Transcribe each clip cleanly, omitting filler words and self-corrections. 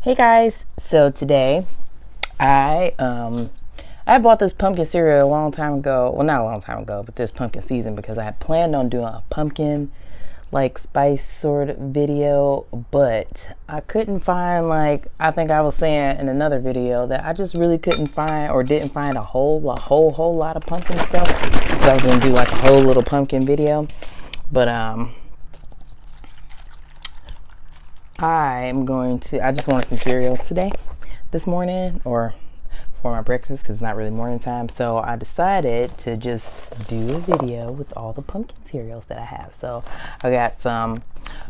Hey guys, so today I I bought this pumpkin cereal a long time ago. Well, not a long time ago, but this pumpkin season because I had planned on doing a pumpkin like spice sort of video, but I couldn't find, like I think I was saying in another video, that I just really couldn't find or didn't find a whole lot of pumpkin stuff. So I was gonna do like a whole little pumpkin video, but I just wanted some cereal this morning, or for my breakfast, because it's not really morning time. So I decided to just do a video with all the pumpkin cereals that I have. So I got some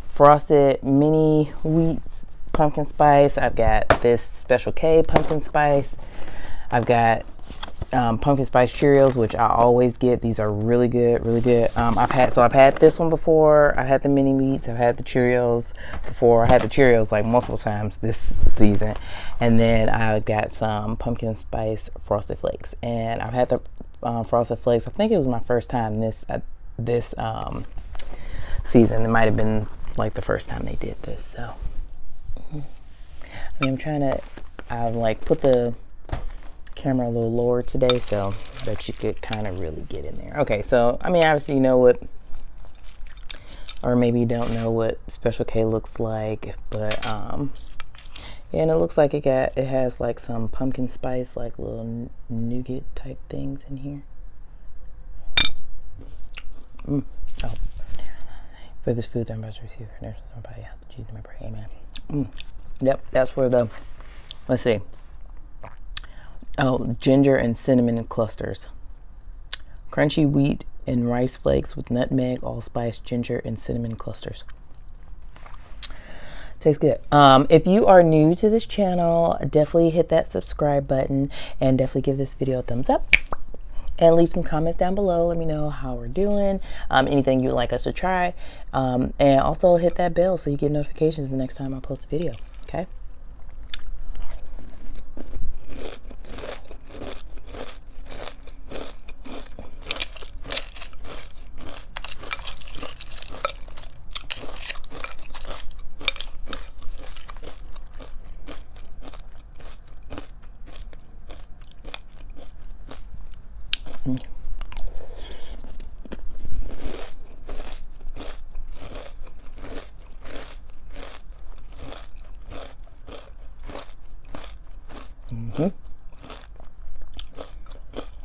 Frosted Mini Wheats pumpkin spice. I've got this Special K pumpkin spice. I've got pumpkin spice Cheerios, which I always get. These are really good, really good. I've had this one before. I had the mini wheats. I've had the Cheerios before. I had the Cheerios like multiple times this season. And then I got some pumpkin spice Frosted Flakes, and I've had the Frosted Flakes. I think it was my first time this season. It might have been like the first time they did this. So I've like put the camera a little lower today so that you could kind of really get in there. Okay, so I mean, obviously you know what, or maybe you don't know what Special K looks like, but yeah, and it looks like it has like some pumpkin spice, like little nougat type things in here. Oh, for this food I'm about to receive, there's somebody out to choose my prayer. Amen. Yep, that's where the, let's see. Oh, ginger and cinnamon clusters. Crunchy wheat and rice flakes with nutmeg, allspice, ginger, and cinnamon clusters. Tastes good. If you are new to this channel, definitely hit that subscribe button and definitely give this video a thumbs up. And leave some comments down below. Let me know how we're doing. Anything you'd like us to try. And also hit that bell so you get notifications the next time I post a video. Okay?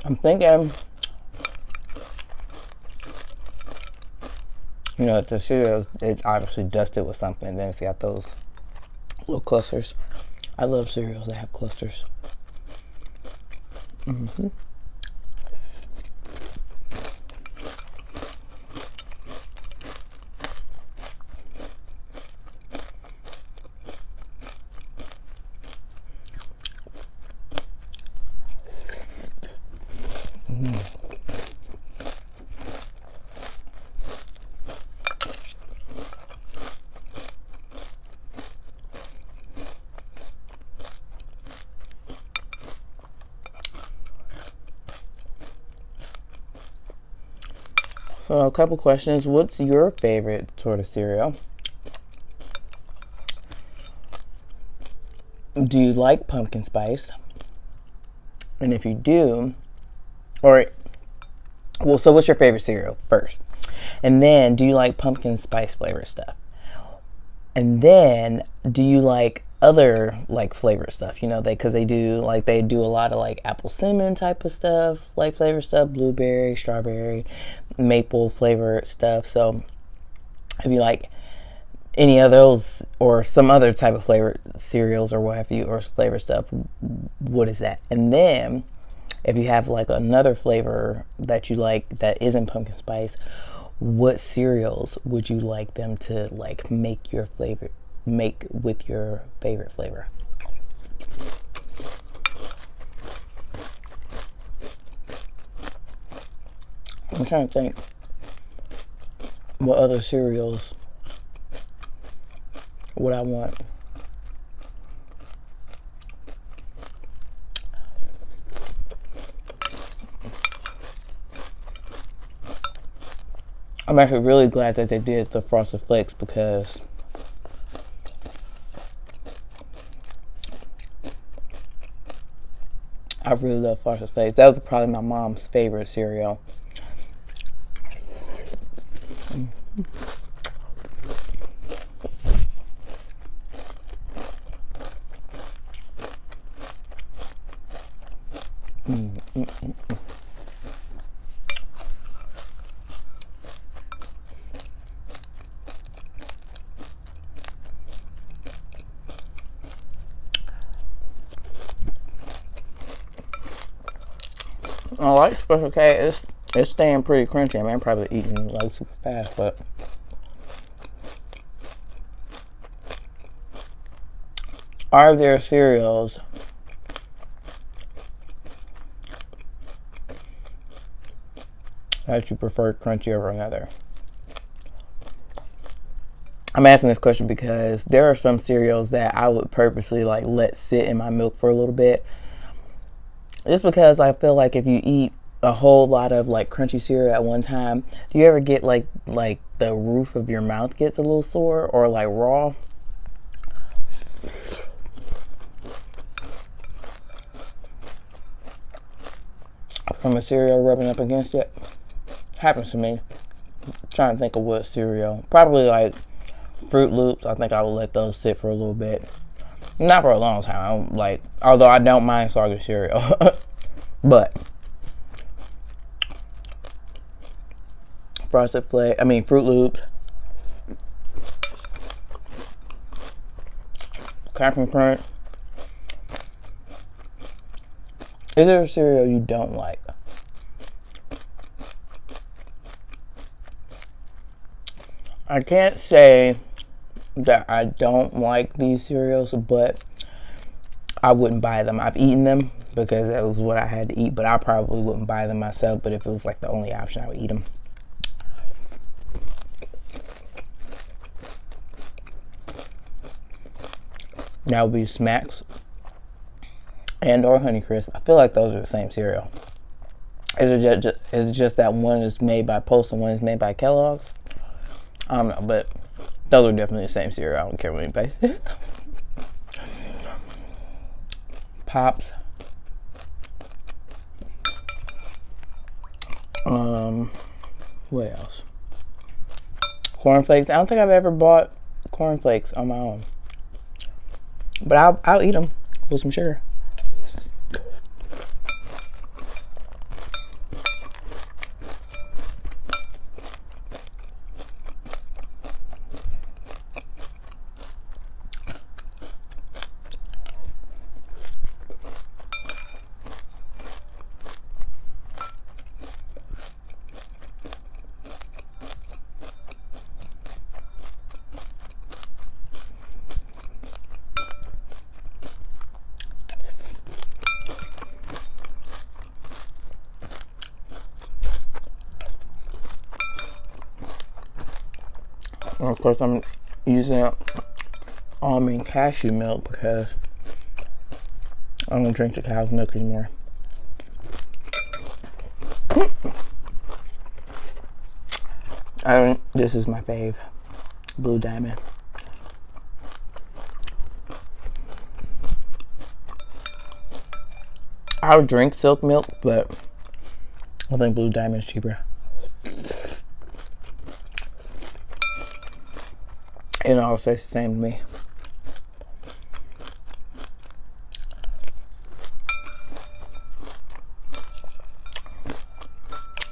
I'm thinking, you know, the cereal, it's obviously dusted with something, and then it's got those little clusters. I love cereals that have clusters. So a couple questions. What's your favorite sort of cereal? Do you like pumpkin spice? And if you do, so what's your favorite cereal first? And then, do you like pumpkin spice flavor stuff? And then, do you like other like flavor stuff? You know, they do a lot of like apple cinnamon type of stuff, like flavor stuff, blueberry, strawberry, maple flavor stuff. So if you like any of those or some other type of flavor cereals or what have you, or flavor stuff, what is that? And then if you have like another flavor that you like that isn't pumpkin spice, what cereals would you like them to like make with your favorite flavor? I'm trying to think what other cereals would I want. I'm actually really glad that they did the Frosted Flakes, because I really love Frosted Flakes. That was probably my mom's favorite cereal. I like Special K. It's staying pretty crunchy. I mean, I'm probably eating like super fast, but are there cereals that you prefer crunchy over another? I'm asking this question because there are some cereals that I would purposely like let sit in my milk for a little bit. Just because I feel like if you eat a whole lot of like crunchy cereal at one time, do you ever get like the roof of your mouth gets a little sore or like raw? From a cereal rubbing up against it? Happens to me. Trying to think of what cereal. Probably like Fruit Loops. I think I would let those sit for a little bit. Not for a long time. Although I don't mind soggy cereal. But Frosted Flakes, Fruit Loops, Captain Crunch. Is there a cereal you don't like? I can't say that I don't like these cereals, but I wouldn't buy them. I've eaten them because that was what I had to eat, but I probably wouldn't buy them myself. But if it was like the only option, I would eat them. That would be Smacks and or Honeycrisp. I feel like those are the same cereal. Is it just that one is made by Post and one is made by Kellogg's? I don't know, but those are definitely the same cereal. I don't care what anybody says. Pops. What else? Corn Flakes. I don't think I've ever bought Corn Flakes on my own, but I'll eat them with some sugar. And of course, I'm using almond cashew milk because I don't drink the cow's milk anymore. This is my fave, Blue Diamond. I would drink Silk milk, but I think Blue Diamond is cheaper. It all tastes the same to me.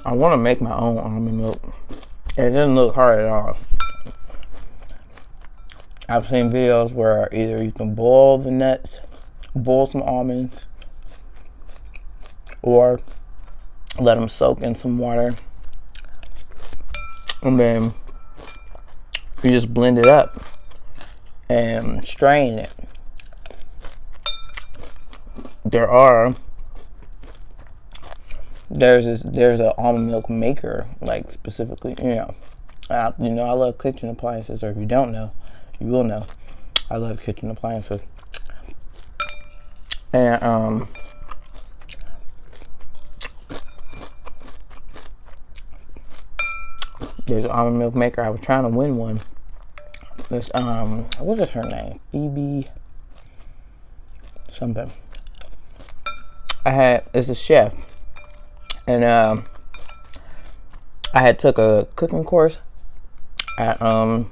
I want to make my own almond milk. It doesn't look hard at all. I've seen videos where either you can boil the nuts, boil some almonds, or let them soak in some water, and then you just blend it up and strain it. There's an almond milk maker, like specifically, I love kitchen appliances, or if you don't know, you will know. I love kitchen appliances. And there's an almond milk maker. I was trying to win one. This what is her name? Phoebe something. it's a chef, and I had took a cooking course at on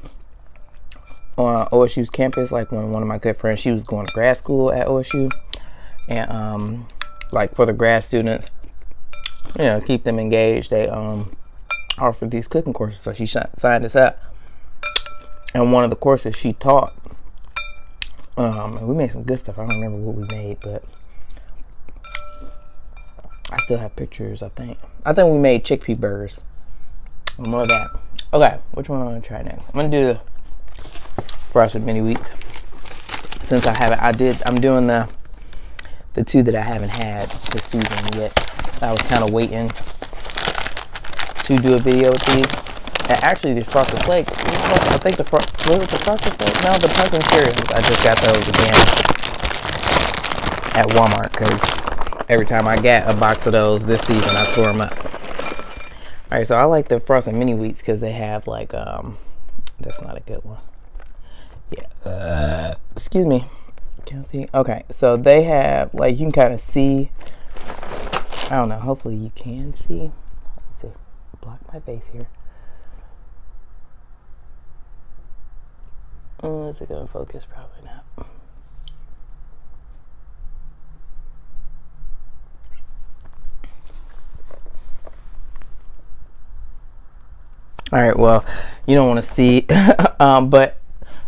OSU's campus. Like when one of my good friends, she was going to grad school at OSU, and like for the grad students, you know, keep them engaged, they offered these cooking courses. So she signed us up, and one of the courses she taught, and we made some good stuff. I don't remember what we made, but I still have pictures. I think we made chickpea burgers. More of that. Okay, which one am I gonna try next? I'm gonna do the frosted mini wheats. Since I haven't, I'm doing the two that I haven't had this season yet. I was kind of waiting to do a video with these. And actually, these frosted flakes, I think was it the frosted flakes? No, the pumpkin cereals. I just got those again at Walmart because every time I got a box of those this season, I tore them up. All right, so I like the frosted mini wheats because they have like that's not a good one. Yeah. Excuse me. Can't see. Okay, so they have like, you can kind of see. I don't know. Hopefully you can see. Let's see. Block my face here. Is it gonna focus? Probably not. All right. Well, you don't want to see, but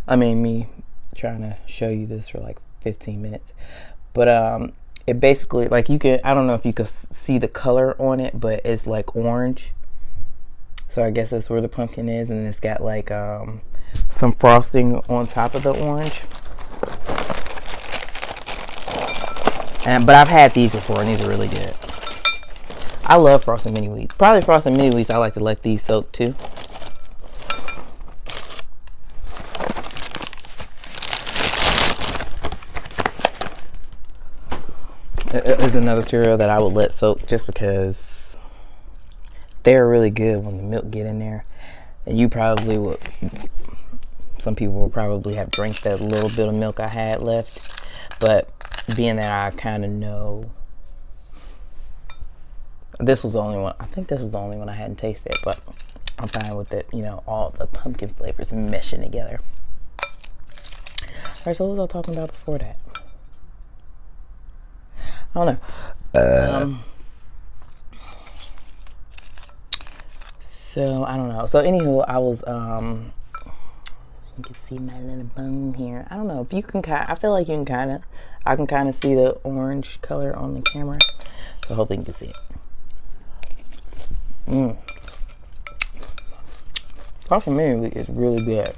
I mean, me trying to show you this for like 15 minutes, but it basically, like, you can, I don't know if you can see the color on it, but it's like orange. So I guess that's where the pumpkin is, and it's got like some frosting on top of the orange. But I've had these before, and these are really good. I love frosted mini wheats. Probably frosted mini wheats, I like to let these soak too. It is another cereal that I would let soak just because they're really good when the milk get in there. And you probably would, some people will probably have drank that little bit of milk I had left. But being that I kind of know, this was the only one, I think this was the only one I hadn't tasted, but I'm fine with it, you know, all the pumpkin flavors meshing together. Alright, so what was I talking about before that? I don't know. So I don't know. So anywho, I was you can see my little bone here. I don't know if you can I feel like you can I can kind of see the orange color on the camera. So hopefully you can see it. Frosted mini wheat is really good.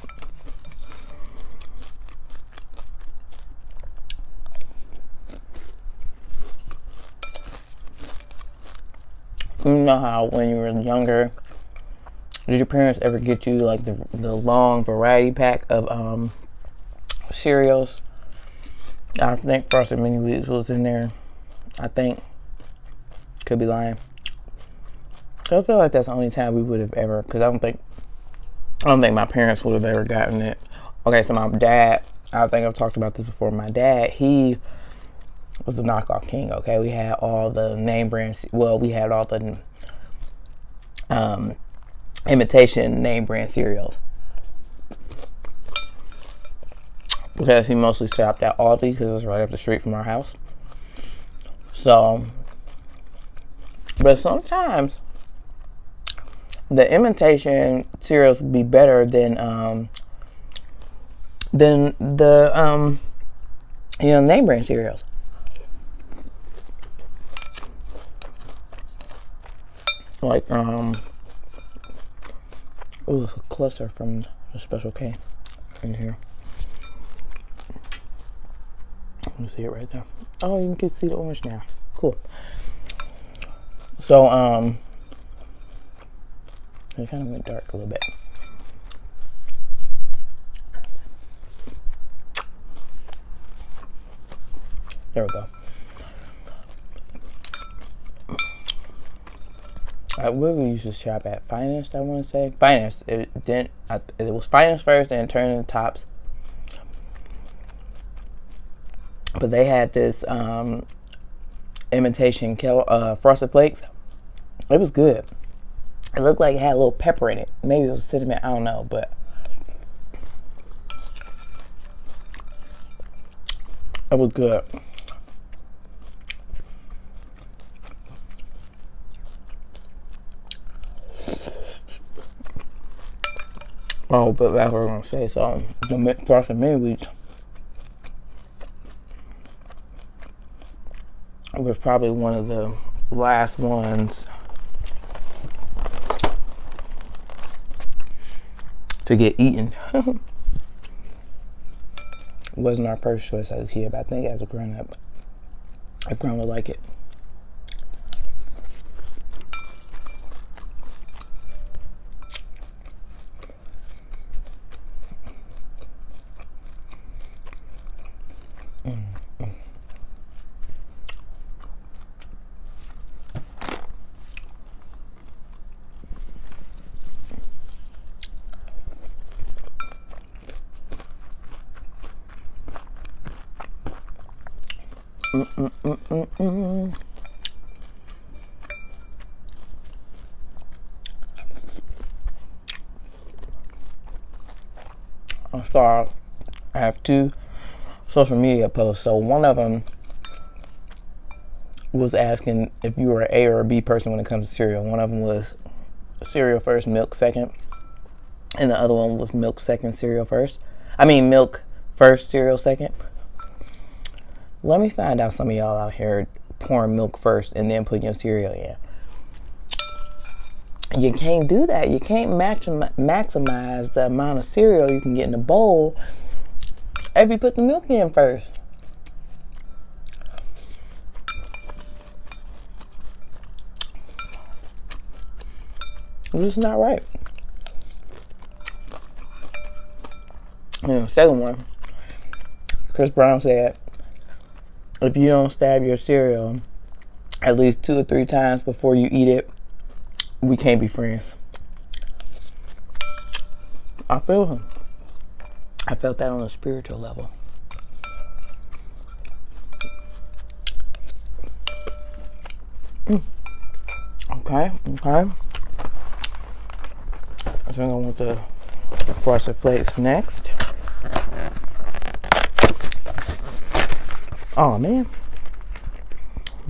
You know how when you were younger, did your parents ever get you like the long variety pack of cereals? I think frosted mini wheats was in there. I think, could be lying. So I feel like that's the only time we would have ever, because I don't think my parents would have ever gotten it. Okay, so my dad, I think I've talked about this before. My dad, he was the knockoff king. Okay, we had all the name brands. Well, we had all the imitation name brand cereals because he mostly shopped at Aldi because it was right up the street from our house. So, but sometimes the imitation cereals would be better than the you know, name brand cereals. Like oh, it's a cluster from the Special K in here. Let me see it right there. Oh, you can see the orange now. Cool. So it kind of went dark a little bit. There we go. Where we used to shop at? Finest, I want to say. Finest. It was Finest first, and turned into Tops. But they had this imitation Frosted Flakes. It was good. It looked like it had a little pepper in it. Maybe it was cinnamon. I don't know, but it was good. Oh, but that's what I was gonna say. So the frosted mini wheats was probably one of the last ones to get eaten. Wasn't our first choice as a kid, but I think as a grown up, I've grown to like it. I saw I have 2 social media posts. So one of them was asking if you were an A or a B person when it comes to cereal. One of them was cereal first, milk second. And the other one was milk second, cereal first. I mean, milk first, cereal second. Let me find out some of y'all out here pouring milk first and then putting your cereal in. You can't do that. You can't maximize the amount of cereal you can get in a bowl if you put the milk in first. It's just not right. And the second one, Chris Brown said, if you don't stab your cereal at least 2 or 3 times before you eat it, we can't be friends. I feel him. I felt that on a spiritual level. Okay. I think I want the Frosted Flakes next. Oh man,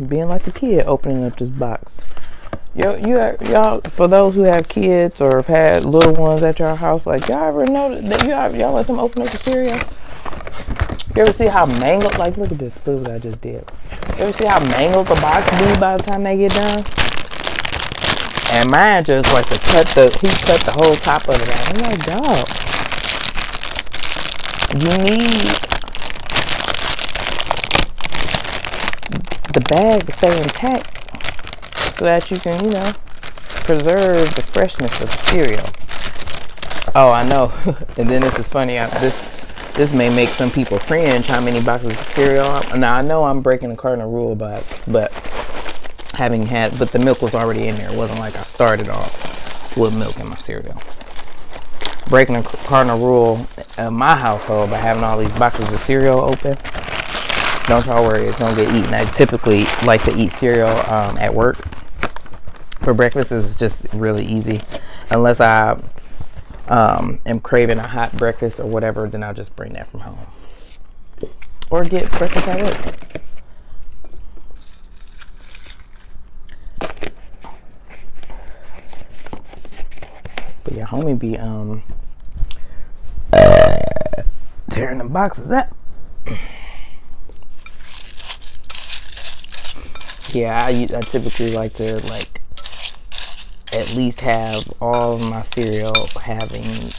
being like the kid opening up this box. Y'all, for those who have kids or have had little ones at your house, like y'all ever notice that y'all let them open up the cereal? You ever see how mangled? Like, look at this. Look what I just did. You ever see how mangled the box be by the time they get done? And mine just like he cut the whole top of it out. I'm like, dog, you need the bag to stay intact so that you can, preserve the freshness of the cereal. Oh, I know. And then this is funny. This may make some people cringe how many boxes of cereal. Now I know I'm breaking the cardinal rule, but the milk was already in there. It wasn't like I started off with milk in my cereal. Breaking the cardinal rule in my household by having all these boxes of cereal open. Don't y'all worry, it's gonna get eaten. I typically like to eat cereal at work. For breakfast is just really easy. Unless I am craving a hot breakfast or whatever, then I'll just bring that from home. Or get breakfast at work. But yeah, homie be tearing the boxes up. Yeah, I typically like to at least have all of my cereal having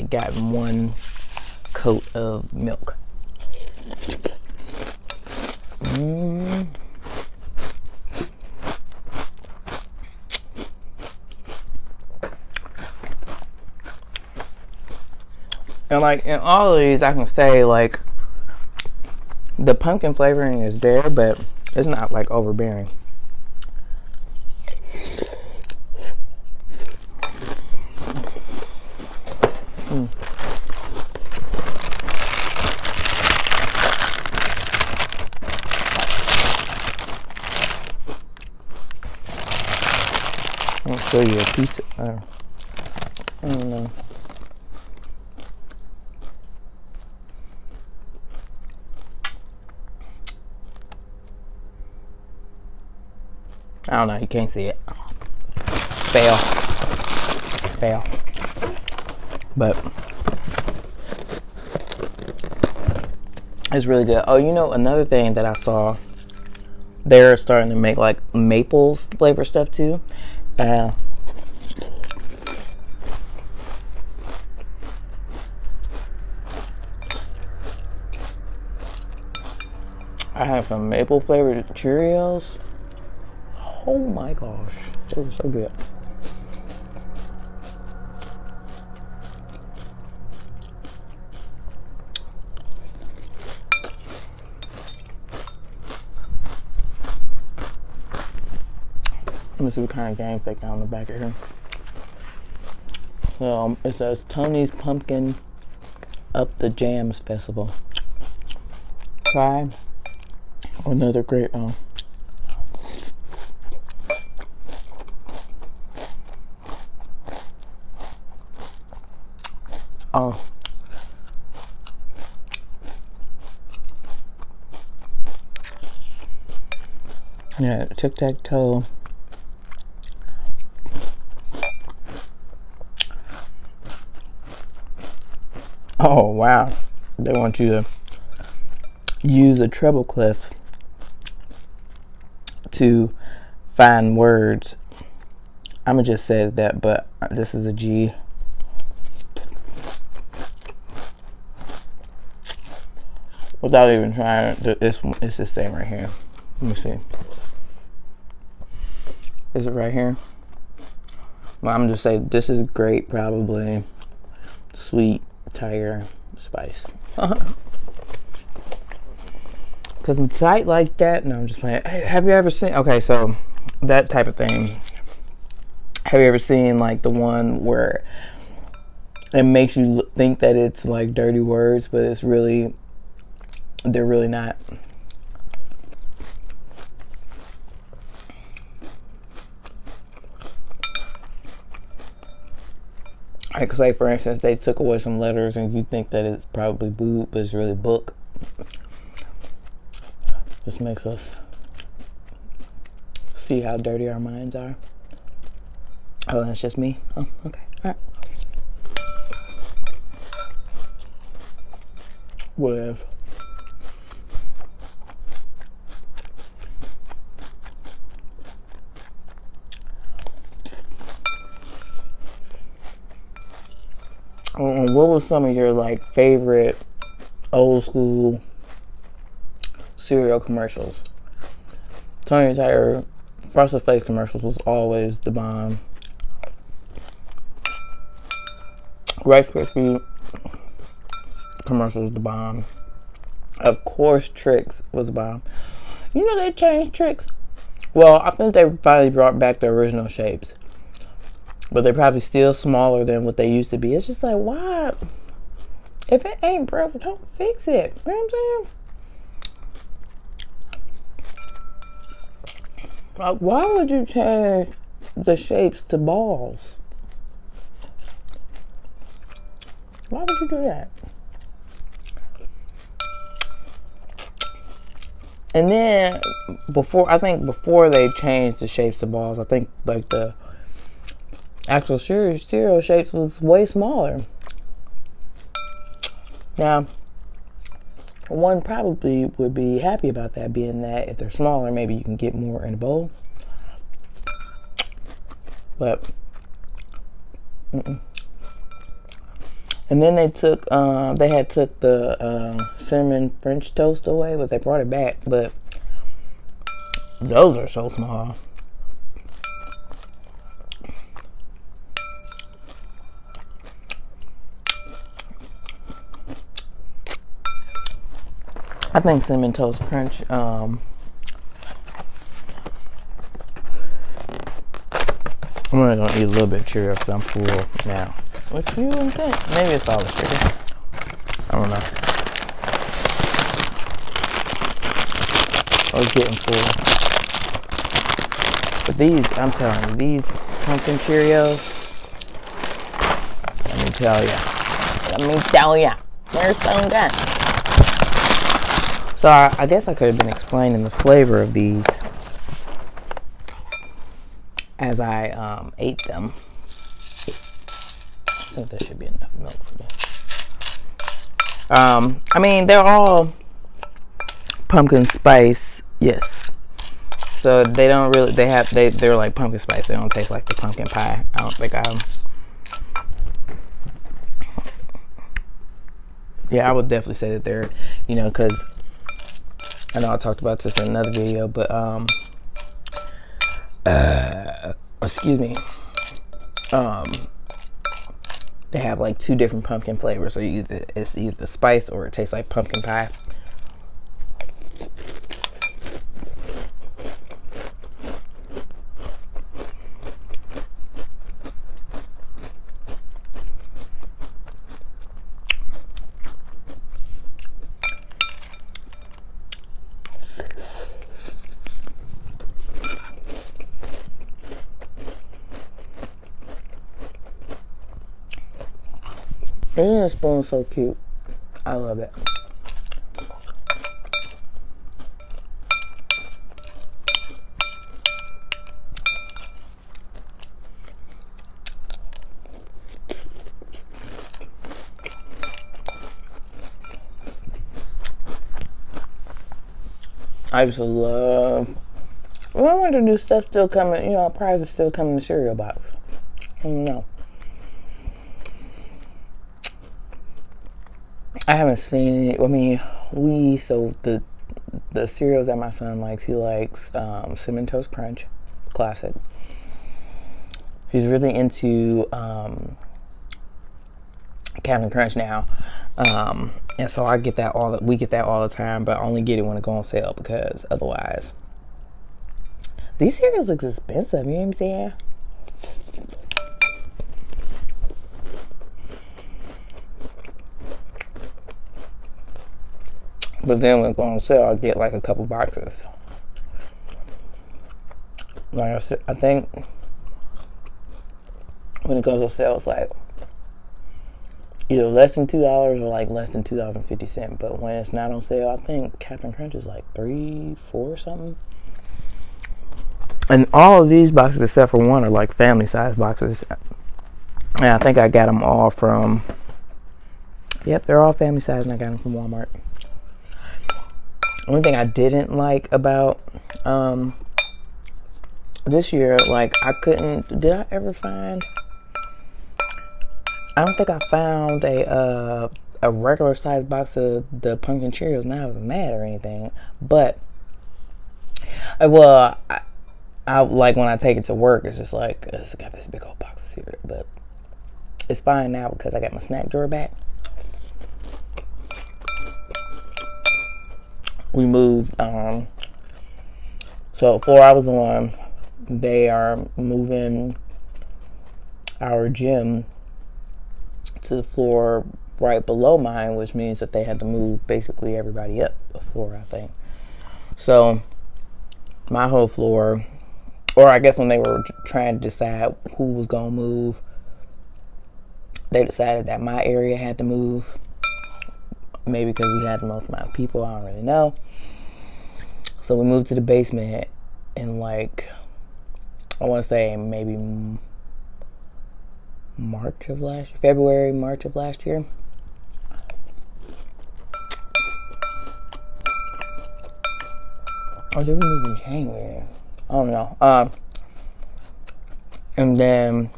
gotten 1 coat of milk. And in all of these, I can say the pumpkin flavoring is there, but it's not overbearing. I'll show you a piece. I don't know. I don't know. You can't see it. Fail. Fail. But it's really good. Oh, you know, another thing that I saw, they're starting to make like maple flavor stuff too. I have some maple flavored Cheerios. Oh my gosh, they were so good. Let me see what kind of games they got on the back of here. So it says Tony's Pumpkin Up the Jams Festival. Try another great oh. Yeah, tic-tac-toe. Oh wow, they want you to use a treble clef to find words. I'ma just say that, but this is a G. Without even trying, it's the same right here. Let me see. Is it right here? Well, I'm just saying this is great, probably sweet tiger spice. Because I'm tight like that. No, I'm just playing. Hey, have you ever seen, okay, so that type of thing. Have you ever seen like the one where it makes you think that it's like dirty words, but it's really, they're really not? Like, say for instance, they took away some letters and you think that it's probably boob, but it's really book. Just makes us see how dirty our minds are. Oh, that's just me? Oh, okay. All right. Whatever. What was some of your like favorite old school cereal commercials? Tony Tiger Frosted Flakes commercials was always the bomb. Rice Krispie commercials the bomb. Of course, Trix was the bomb. You know they changed Trix. Well, I think they finally brought back the original shapes. But they're probably still smaller than what they used to be. It's just like, why? If it ain't broke, don't fix it. You know what I'm saying? Like, why would you change the shapes to balls? Why would you do that? And then before they changed the shapes to balls, I think like the actual cereal shapes was way smaller. Now, one probably would be happy about that, being that if they're smaller, maybe you can get more in a bowl. But, and then they took the cinnamon French toast away, but they brought it back. But those are so small. I think Cinnamon Toast Crunch, I'm only gonna eat a little bit of Cheerios because I'm full now. What you think? Maybe it's all the sugar. I don't know. I was getting full. But these, I'm telling you, these pumpkin Cheerios. Let me tell ya. They're so good. So I guess I could have been explaining the flavor of these as I ate them. I think there should be enough milk for this. I mean, they're all pumpkin spice, yes. So they don't really, they're like pumpkin spice. They don't taste like the pumpkin pie. I don't think yeah, I would definitely say that they're, you know, because I know I talked about this in another video, but excuse me, they have like 2 different pumpkin flavors. So it's either spice or it tastes like pumpkin pie. Isn't this spoon so cute? I love it. I used to love. I wonder do stuff still coming, you know, prizes still come in the cereal box. I don't know. I haven't seen it. I mean, the cereals that my son likes, he likes Cinnamon Toast Crunch, classic. He's really into Captain Crunch now, and so we get that all the time. But I only get it when it goes on sale because otherwise, these cereals look expensive. You know what I'm saying? But then when it goes on sale, I get like a couple boxes. Like I said, I think when it goes on sale, it's like either less than $2 or like less than $2.50. But when it's not on sale, I think Captain Crunch is like $3, $4 something. And all of these boxes, except for one, are like family size boxes. And I think I got them all from. Yep, they're all family size, and I got them from Walmart. One thing I didn't like about this year, like did I ever find, I don't think I found a regular size box of the pumpkin Cheerios. Now I was mad or anything, but I like when I take it to work, it's just like, it's got this big old box of cereal, but it's fine now because I got my snack drawer back. We moved, so floor I was on, they are moving our gym to the floor right below mine, which means that they had to move basically everybody up a floor, I think. So my whole floor, or I guess when they were trying to decide who was gonna move, they decided that my area had to move. Maybe because we had the most amount of people, I don't really know. So we moved to the basement in like, I want to say maybe February, March of last year. Or did we move in January? I don't know. And then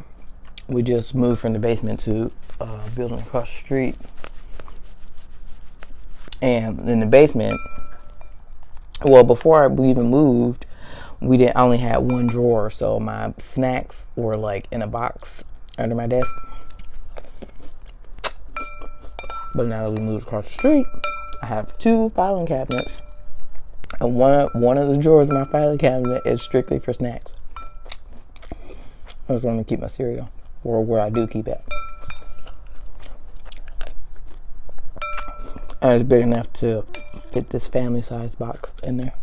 we just moved from the basement to a building across the street. And in the basement, well, before we even moved, I only had one drawer, so my snacks were like in a box under my desk. But now that we moved across the street, I have 2 filing cabinets, and one of the drawers in my filing cabinet is strictly for snacks. I was going to keep my cereal, or where I do keep it. And it's big enough to fit this family size box in there.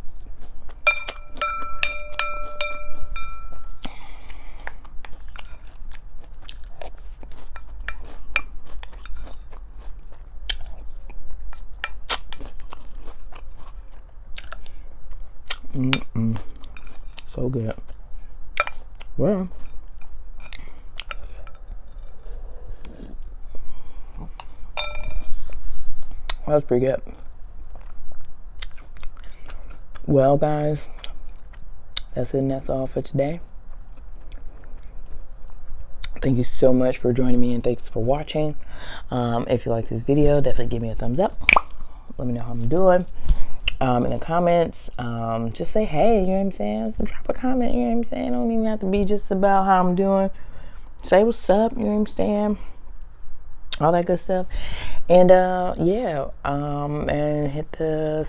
So good. Well, that was pretty good. Well, guys, that's it and that's all for today. Thank you so much for joining me and thanks for watching. If you like this video, definitely give me a thumbs up. Let me know how I'm doing. In the comments, just say hey, you know what I'm saying? So drop a comment, you know what I'm saying? It don't even have to be just about how I'm doing. Say what's up, you know what I'm saying? All that good stuff. And yeah, and hit the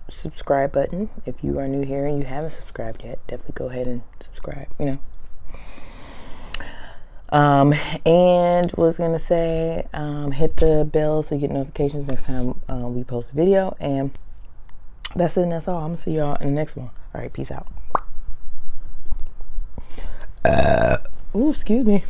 subscribe button if you are new here and you haven't subscribed yet. Definitely go ahead and subscribe, you know. And was gonna say, hit the bell so you get notifications next time we post a video. And that's it and that's all. I'm gonna see y'all in the next one. All right, peace out. Ooh, excuse me.